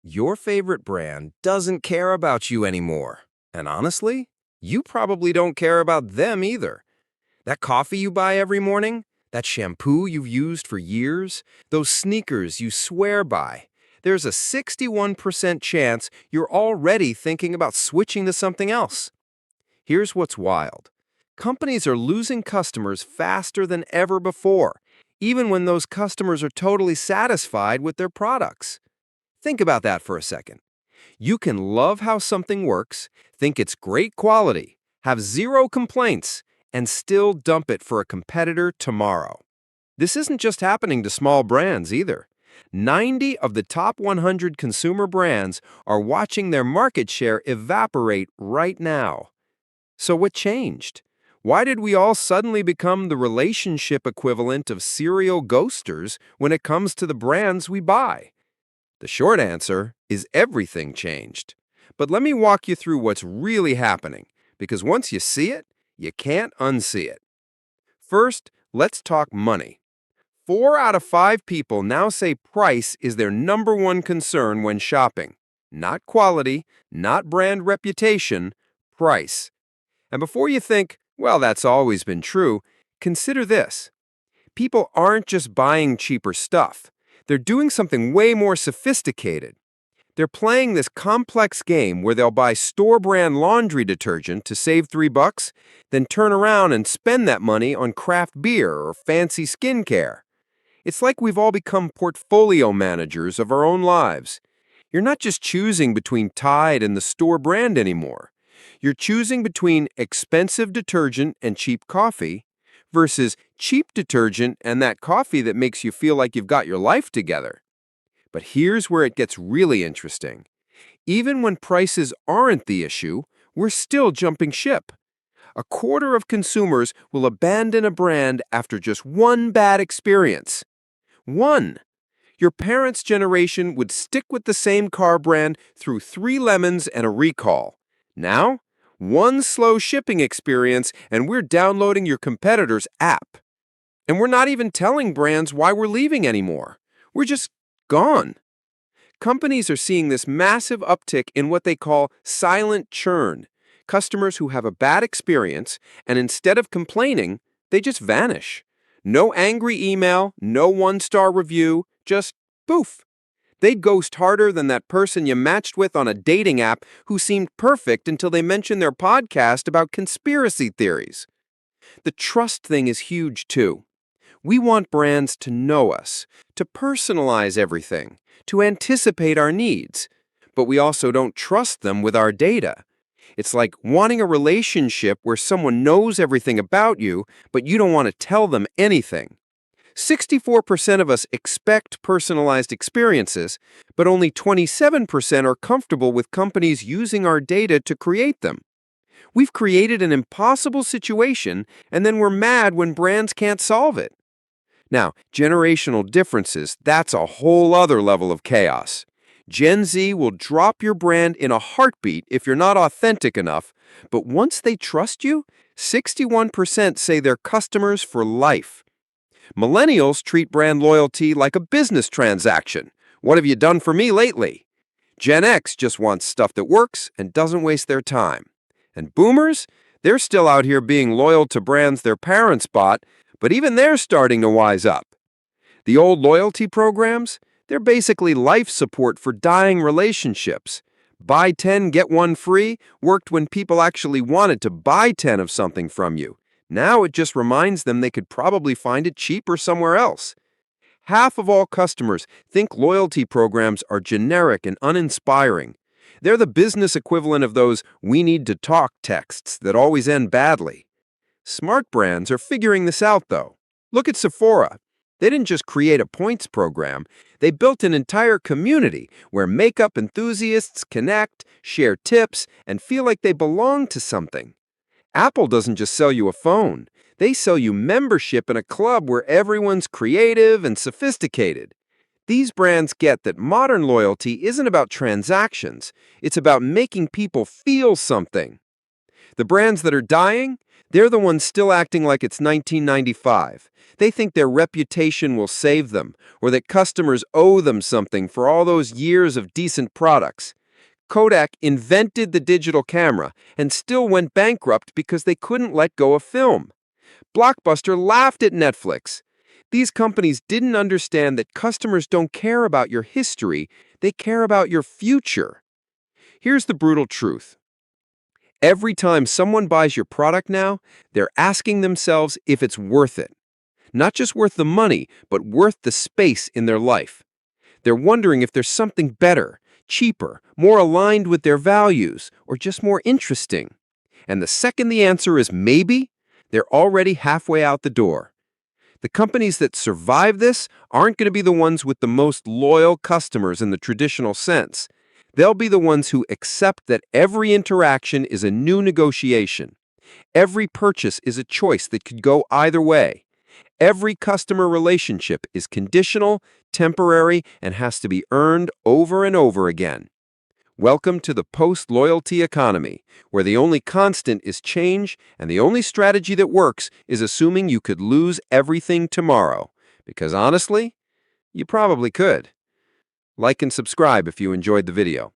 Your favorite brand doesn't care about you anymore. And honestly, you probably don't care about them either. That coffee you buy every morning, that shampoo you've used for years, those sneakers you swear by, there's a 61% chance you're already thinking about switching to something else. Here's what's wild. Companies are losing customers faster than ever before, even when those customers are totally satisfied with their products. Think about that for a second. You can love how something works, think it's great quality, have zero complaints, and still dump it for a competitor tomorrow. This isn't just happening to small brands either. 90 of the top 100 consumer brands are watching their market share evaporate right now. So what changed? Why did we all suddenly become the relationship equivalent of serial ghosters when it comes to the brands we buy? The short answer is everything changed. But let me walk you through what's really happening, because once you see it, you can't unsee it. First, let's talk money. 4 out of 5 people now say price is their number one concern when shopping. Not quality, not brand reputation, price. And before you think, well, that's always been true, consider this. People aren't just buying cheaper stuff. They're doing something way more sophisticated. They're playing this complex game where they'll buy store-brand laundry detergent to save $3, then turn around and spend that money on craft beer or fancy skincare. It's like we've all become portfolio managers of our own lives. You're not just choosing between Tide and the store brand anymore. You're choosing between expensive detergent and cheap coffee versus cheap detergent and that coffee that makes you feel like you've got your life together. But here's where it gets really interesting. Even when prices aren't the issue, we're still jumping ship. A quarter of consumers will abandon a brand after just one bad experience. One. Your parents' generation would stick with the same car brand through 3 lemons and a recall. Now, one slow shipping experience and we're downloading your competitor's app. And we're not even telling brands why we're leaving anymore. We're just gone. Companies are seeing this massive uptick in what they call silent churn. Customers who have a bad experience, and instead of complaining, they just vanish. No angry email, no one-star review, just poof. They'd ghost harder than that person you matched with on a dating app who seemed perfect until they mentioned their podcast about conspiracy theories. The trust thing is huge too. We want brands to know us, to personalize everything, to anticipate our needs. But we also don't trust them with our data. It's like wanting a relationship where someone knows everything about you, but you don't want to tell them anything. 64% of us expect personalized experiences, but only 27% are comfortable with companies using our data to create them. We've created an impossible situation, and then we're mad when brands can't solve it. Now, generational differences, that's a whole other level of chaos. Gen Z will drop your brand in a heartbeat if you're not authentic enough, but once they trust you, 61% say they're customers for life. Millennials treat brand loyalty like a business transaction. What have you done for me lately? Gen X just wants stuff that works and doesn't waste their time. And boomers, they're still out here being loyal to brands their parents bought, but even they're starting to wise up. The old loyalty programs, they're basically life support for dying relationships. Buy 10, get 1 free worked when people actually wanted to buy 10 of something from you. Now it just reminds them they could probably find it cheaper somewhere else. Half of all customers think loyalty programs are generic and uninspiring. They're the business equivalent of those "we need to talk" texts that always end badly. Smart brands are figuring this out, though. Look at Sephora. They didn't just create a points program. They built an entire community where makeup enthusiasts connect, share tips, and feel like they belong to something. Apple doesn't just sell you a phone. They sell you membership in a club where everyone's creative and sophisticated. These brands get that modern loyalty isn't about transactions. It's about making people feel something. The brands that are dying, they're the ones still acting like it's 1995. They think their reputation will save them, or that customers owe them something for all those years of decent products. Kodak invented the digital camera and still went bankrupt because they couldn't let go of film. Blockbuster laughed at Netflix. These companies didn't understand that customers don't care about your history, they care about your future. Here's the brutal truth. Every time someone buys your product now, they're asking themselves if it's worth it. Not just worth the money, but worth the space in their life. They're wondering if there's something better, cheaper, more aligned with their values, or just more interesting. And the second the answer is maybe, they're already halfway out the door. The companies that survive this aren't going to be the ones with the most loyal customers in the traditional sense. They'll be the ones who accept that every interaction is a new negotiation. Every purchase is a choice that could go either way. Every customer relationship is conditional, temporary, and has to be earned over and over again. Welcome to the post-loyalty economy, where the only constant is change and the only strategy that works is assuming you could lose everything tomorrow. Because honestly, you probably could. Like and subscribe if you enjoyed the video.